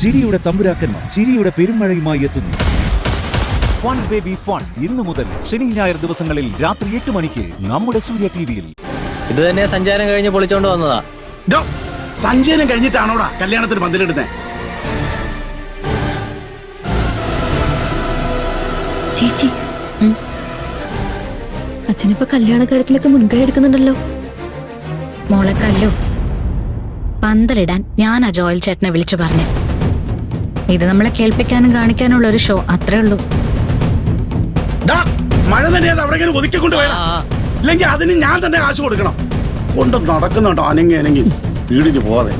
ചിരിയുടെ തമ്പുരാക്കന്മാർ ചിരിയുടെ പെരുമഴയുമായി എത്തുന്നു. ഫൺ ബേബി ഫൺ ഇന്നു മുതൽ ശനി ഞായർ ദിവസങ്ങളിൽ രാത്രി 8 മണിക്ക് നമ്മുടെ സൂര്യ ടിവിയിൽ. ഇത് തന്നെ സഞ്ചാരം കഴിഞ്ഞ് പൊളിച്ചോണ്ട് വന്നതാ. സഞ്ചാരം കഴിഞ്ഞിട്ടാണോടാ കല്യാണത്തിന് പന്തലിടുന്നേ? ചേച്ചി, അച്ഛനിപ്പോ കല്യാണ കാര്യത്തിലൊക്കെ മുൻകൈ എടുക്കുന്നുണ്ടല്ലോ. മോളെ കല്ലു, പന്തലിടാൻ ഞാൻ ആ ജോയൽ ചേട്ടനെ വിളിച്ചു പറഞ്ഞു. ഇത് നമ്മളെ കേൾപ്പിക്കാനും കാണിക്കാനുള്ള ഒരു ഷോ, അത്രേ ഉള്ളൂ. മഴ തന്നെ അവിടെ ഒതുക്കിക്കൊണ്ട് വേണം, ഇല്ലെങ്കിൽ അതിന് ഞാൻ തന്നെ കാശ് കൊടുക്കണം. കൊണ്ട് നടക്കുന്നുണ്ടോ അനങ്ങി വീടിന് പോവാതെ.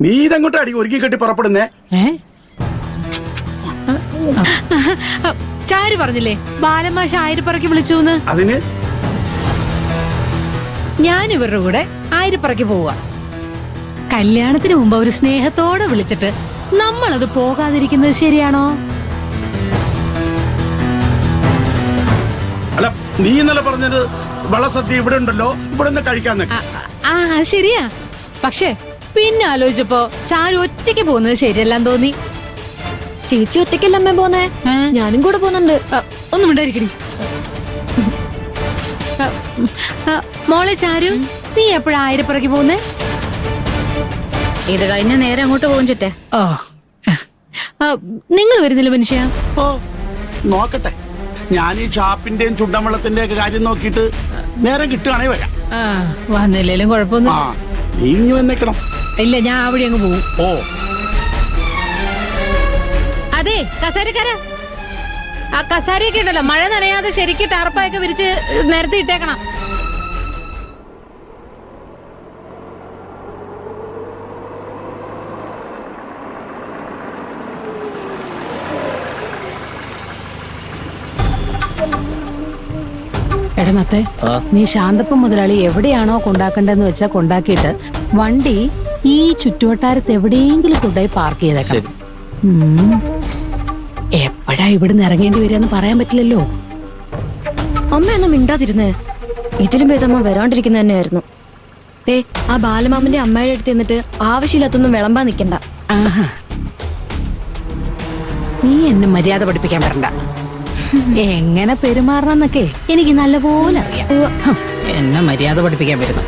നീ ഇതങ്ങോട്ട് അടി ഒരുക്കി കെട്ടി പുറപ്പെടുന്നേ. ചാരു പറഞ്ഞില്ലേ ബാലമാഷ ആയിരപ്പറക്കി വിളിച്ചു. അതിന് ഞാൻ ഇവരുടെ കൂടെ ആയിരപ്പറക്കി പോവുക. കല്യാണത്തിന് മുമ്പ് അവര് സ്നേഹത്തോടെ വിളിച്ചിട്ട് നമ്മളത് പോകാതിരിക്കുന്നത് ശരിയാണോ? അല്ല, നീ ഇന്നലെ പറഞ്ഞത് വളസദ്യ ഇവിടെ ഉണ്ടല്ലോ, ഇവിടെ നിന്ന് കഴിക്കാൻ. അത് ശരിയാ. പക്ഷെ പിന്നെ ആലോചിച്ചപ്പോ ചാരു ഒറ്റയ്ക്ക് പോകുന്നത് ശരിയല്ലാന്ന് തോന്നി. ചേച്ചി ഒറ്റയ്ക്കല്ല അമ്മ പോന്നേ, ഞാനും കൂടെ പോകുന്നുണ്ട്. ഒന്നും ഉണ്ടായിരിക്കണി. മോളെ ചാരു, നീ എപ്പോഴാ ആയിരപ്പുറക്ക് പോകുന്നേ? ഇത് കഴിഞ്ഞ നേരെ അങ്ങോട്ട് പോകും ചിറ്റേ. ഓ, നിങ്ങൾ വരുന്നില്ല മനുഷ്യ? ഓ, നോക്കട്ടെ. ഞാൻ ഈ ഷാപ്പിന്റെയും ചുണ്ടൻവെള്ളത്തിന്റെ ഒക്കെ കാര്യം നോക്കിയിട്ട് നേരം കിട്ടുകയാണെങ്കിൽ വരാം. വന്നില്ലേലും കുഴപ്പമൊന്നും. നീ ഇനി വന്നേക്കണം. ഇല്ല, ഞാൻ അവിടെ അങ്ങ് പോകും. ഓ, അതെ കസാരക്കാര, ആ കസാരയൊക്കെ ഉണ്ടല്ലോ, മഴ നനയാതെ ശരിക്കും ടാർപ്പായൊക്കെ വിരിച്ച് നിരത്തി ഇട്ടേക്കണം. എടനത്തെ, നീ ശാന്തപ്പം മുതലാളി എവിടെയാണോ കൊണ്ടാക്കണ്ടെന്ന് വെച്ചാ കൊണ്ടാക്കിയിട്ട് വണ്ടി ഈ ചുറ്റുവട്ടാരത്ത് എവിടെയെങ്കിലും കൊണ്ടുപോയി പാർക്ക് ചെയ്തേക്കാം. എപ്പോഴാ ഇവിടുന്ന് ഇറങ്ങേണ്ടി വരികയെന്ന് പറയാൻ പറ്റില്ലല്ലോ. അമ്മയൊന്നും മിണ്ടാതിരുന്നേ. ഇതിലും ഭേദമ്മ വരാണ്ടിരിക്കുന്ന തന്നെയായിരുന്നു. ആ ബാലമാമന്റെ അമ്മയുടെ അടുത്ത് നിന്നിട്ട് ആവശ്യമില്ലാത്തൊന്നും വിളമ്പാൻ നിൽക്കണ്ട. നീ എന്നെ മര്യാദ പഠിപ്പിക്കാൻ വരണ്ട. എങ്ങനെ പെരുമാറണം എന്നൊക്കെ എനിക്ക് നല്ലപോലെ അറിയാം. എന്നെ മര്യാദ പഠിപ്പിക്കാൻ വരുന്നു.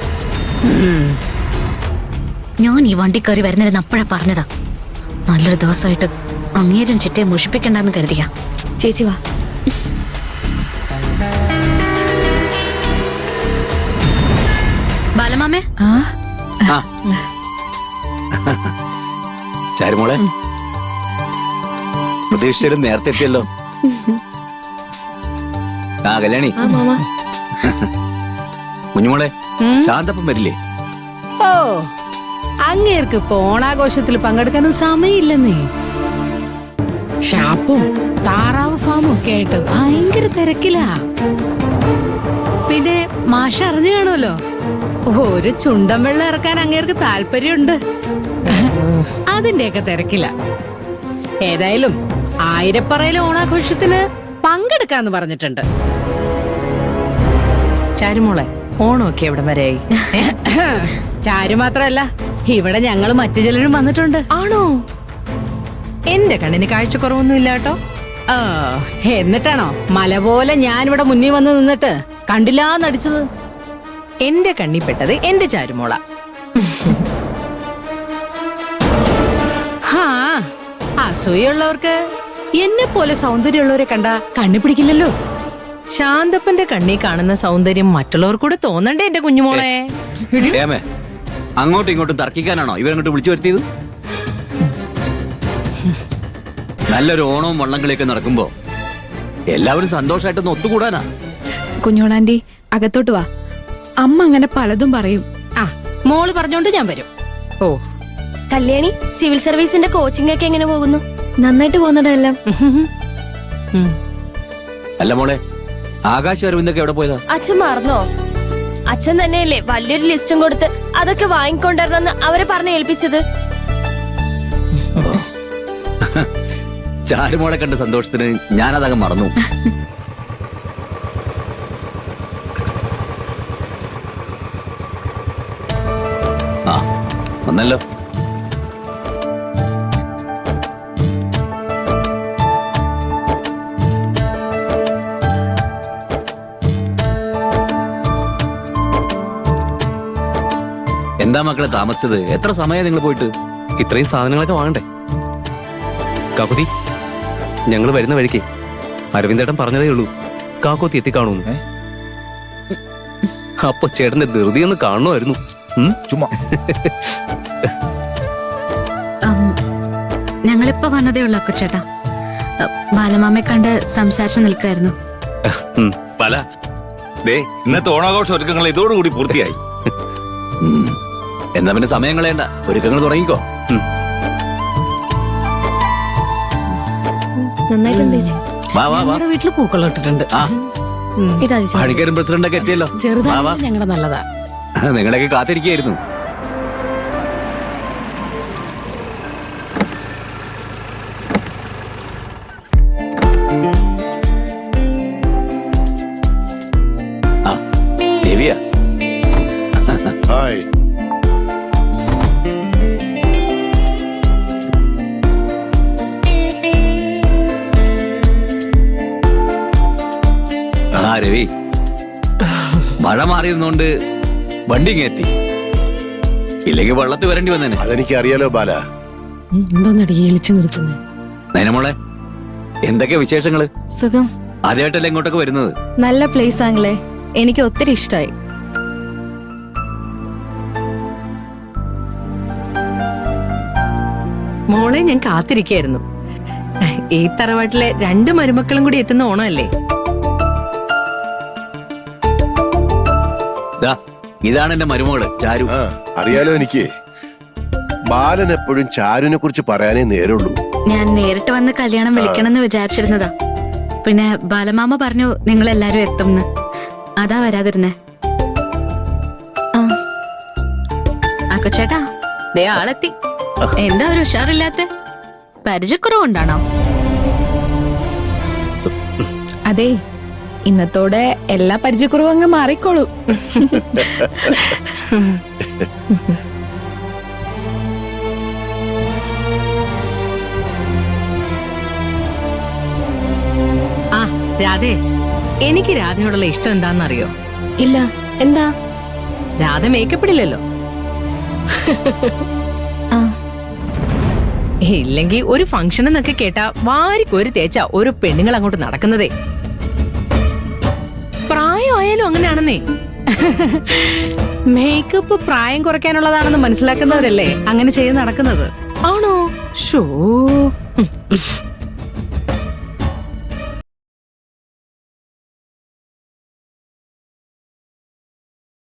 ഞാൻ ഈ വണ്ടി കയറി വരുന്നതിന് അപ്പോഴാ പറഞ്ഞതാ, നല്ലൊരു ദിവസമായിട്ട് അങ്ങേരും ചിറ്റയെ മുഷിപ്പിക്കണ്ടെന്ന് കരുതിയാ. ചേച്ചി വാ. ബാലമാമേ. ചാരുമോളെ, പ്രതീക്ഷിച്ചാലും നേരത്തെ എത്തിയല്ലോ. കല്യാണി, കുഞ്ഞുമോളെ, ശാന്തപ്പം വരില്ലേ? ഓ, അങ്ങേർക്ക് ഇപ്പൊ ഓണാഘോഷത്തിൽ പങ്കെടുക്കാനും സമയമില്ലെന്നേ. ഷാപ്പും താറാവ് ഫാമും ഒക്കെ ആയിട്ട് ഭയങ്കര തിരക്കിലാ. പിന്നെ മാഷ അറിഞ്ഞു കാണുമല്ലോ, ഒരു ചുണ്ടൻ വെള്ളം ഇറക്കാൻ അങ്ങേർക്ക് താല്പര്യമുണ്ട്. അതിന്റെയൊക്കെ തിരക്കില. ഏതായാലും ആയിരപ്പറയിലെ ഓണാഘോഷത്തിന് പങ്കെടുക്കാന്ന് പറഞ്ഞിട്ടുണ്ട്. ചാരുമോളെ, ഓണമൊക്കെ എവിടെ വരെയായി? ചാരു മാത്രല്ല, ഇവിടെ ഞങ്ങൾ മറ്റു ചിലരും വന്നിട്ടുണ്ട്. ആണോ? എന്റെ കണ്ണിന് കാഴ്ചക്കുറവൊന്നും ഇല്ല കേട്ടോ. എന്നിട്ടാണോ മല പോലെ ഞാനിവിടെ മുന്നിൽ വന്ന് നിന്നിട്ട് കണ്ടില്ലാന്നടിച്ചത്? എന്റെ കണ്ണിപ്പെട്ടത് എന്റെ ചാരുമോള. അസൂയുള്ളവർക്ക് എന്നെ പോലെ സൗന്ദര്യമുള്ളവരെ കണ്ട കണ്ണുപിടിക്കില്ലല്ലോ. ശാന്തപ്പന്റെ കണ്ണി കാണുന്ന സൗന്ദര്യം മറ്റുള്ളവർക്കൂടെ തോന്നണ്ടേ എന്റെ കുഞ്ഞുമോളെ? അങ്ങോട്ടും ഇങ്ങോട്ടും തർക്കിക്കാനാണോ ഇവരങ്ങോട്ട് വിളിച്ചു വരുത്തിയത്? നല്ലൊരു ഓണവും വള്ളംകളിയൊക്കെ നടക്കുമ്പോ എല്ലാവരും സന്തോഷമായിട്ടൊന്ന് ഒത്തുകൂടാനാ. കുഞ്ഞോളാൻറ്റി, അകത്തോട്ട് വാ. അമ്മ അങ്ങനെ പലതും പറയും. മോള് പറഞ്ഞോണ്ട് ഞാൻ വരും. ഓ, കല്യാണി, സിവിൽ സർവീസിന്റെ കോച്ചിങ് ഒക്കെ എങ്ങനെ പോകുന്നു? നന്നായിട്ട് പോകുന്നതെല്ലാം. അല്ല മോളെ, ആകാശ് അരവിന്ദൊക്കെ എവിടെ പോയതാ? അച്ഛൻ മറന്നോ? അച്ഛൻ തന്നെയല്ലേ വലിയൊരു ലിസ്റ്റും കൊടുത്ത് അതൊക്കെ വാങ്ങിക്കൊണ്ടിരുന്നെന്ന് അവരെ പറഞ്ഞ് ഏൽപ്പിച്ചത്. ചാരുമോളെ കണ്ട സന്തോഷത്തിന് ഞാനതങ്ങ് മറന്നു. വന്നല്ലോ. എന്താ മക്കളെ താമസിച്ചത്? എത്ര സമയം നിങ്ങൾ പോയിട്ട്? ഇത്രയും സാധനങ്ങളൊക്കെ വാങ്ങണ്ടേ? കാക്കുത്തി, ഞങ്ങൾ വരുന്ന വഴിക്ക് അരവിന്ദേട്ടൻ പറഞ്ഞതേ ഉള്ളൂ കാക്കോത്തി എത്തിക്കാണൂന്ന്. അപ്പൊ ചേട്ടന്റെ ധൃതി ഒന്ന് കാണുമായിരുന്നു. ചുമ്മാ ഞങ്ങളിപ്പോ വന്നതേ ഉള്ളൂ അക്കുച്ചേട്ടാ. ബാലമാമയെ കണ്ട് സംസാരിച്ചു നിൽക്കായിരുന്നു. പല ദേ ഇന്നത്തെ ഓണാഘോഷ ഒരുക്കങ്ങൾ ഇതോടുകൂടി പൂർത്തിയായി. എന്നാ പിന്നെ സമയം കളയണ്ട, ഒരുക്കങ്ങൾ തുടങ്ങിക്കോ. നന്നായിട്ടുണ്ട് ചേച്ചി. വാ വാ വാ. ഞങ്ങളുടെ വീട്ടിൽ പൂക്കളം ഇട്ടിട്ടുണ്ട്. ആ ഇതാ ചേച്ചി. പണിക്കാരും പ്രസിഡന്റൊക്കെ എത്തിയല്ലോ. വാ വാ. ചെറുതായിട്ട് ഞങ്ങളുടെ നല്ലതാ. നിങ്ങളെയൊക്കെ കാത്തിരിക്കുകയായിരുന്നു. ആ ദേവിയ, ഹായ്. ആ രവി, മഴ മാറിയിരുന്നോണ്ട് വണ്ടി ഇങ്ങ് എത്തി. ഇല്ലെങ്കിൽ വെള്ളത്തിൽ വരേണ്ടി വന്നേനെ. അതെനിക്ക് അറിയാലോ ബാല. എന്താന്നടി എളിച്ചു നിർത്തുന്നത്? നൈനമോളെ, എന്തൊക്കെ വിശേഷങ്ങള്? സുഖം. ആദ്യമായിട്ടല്ലേ ഇങ്ങോട്ടൊക്കെ വരുന്നത്? നല്ല പ്ലേസ് ആണല്ലേ, എനിക്ക് ഒത്തിരി ഇഷ്ടമായി. മോളെ ഞാൻ കാത്തിരിക്കായിരുന്നു. ഈ തറവാട്ടിലെ 2 മരുമക്കളും കൂടി എത്തുന്ന ഓണമല്ലേ? ദാ, ഇതാണ് എന്റെ മരുമകള് ചാരു. അറിയാലോ എനിക്ക്. ബാലൻ എപ്പോഴും ചാരുവിനെ കുറിച്ച് പറയാനേ നേരുള്ളൂ. ഞാൻ നേരിട്ട് വന്ന് കല്യാണം വിളിക്കണമെന്ന് വിചാരിച്ചിരുന്നതാ. പിന്നെ ബാലമാമ പറഞ്ഞു നിങ്ങൾ എല്ലാരും എത്തുംന്ന്. അതാ വരാതിരുന്നേ. അക്കുച്ചേട്ടാ, ദേ ആളെത്തി. എന്താ ഒരു ഉഷാറില്ലാത്ത? പരിചയക്കുറവുണ്ടാണോ? അതെ, ഇന്നത്തോടെ എല്ലാ പരിചയക്കുറവും അങ്ങ് മാറിക്കോളൂ. ആ രാധേ, എനിക്ക് രാധയോടുള്ള ഇഷ്ടം എന്താണെന്നറിയോ? ഇല്ല, എന്താ? രാധ മേക്കപ്പ് ഇടില്ലല്ലോ. ഇല്ലെങ്കിൽ ഒരു ഫംഗ്ഷൻ എന്നൊക്കെ കേട്ടാ വാരിക്കൊരു തേച്ച ഒരു പെണ്ണുങ്ങൾ അങ്ങോട്ട് നടക്കുന്നതേ. പ്രായമായാലും അങ്ങനെയാണെന്നേ. മേക്കപ്പ് പ്രായം കുറയ്ക്കാനുള്ളതാണെന്ന് മനസ്സിലാക്കുന്നവരല്ലേ അങ്ങനെ ചെയ്ത് നടക്കുന്നത്. ആണോ? ഷോ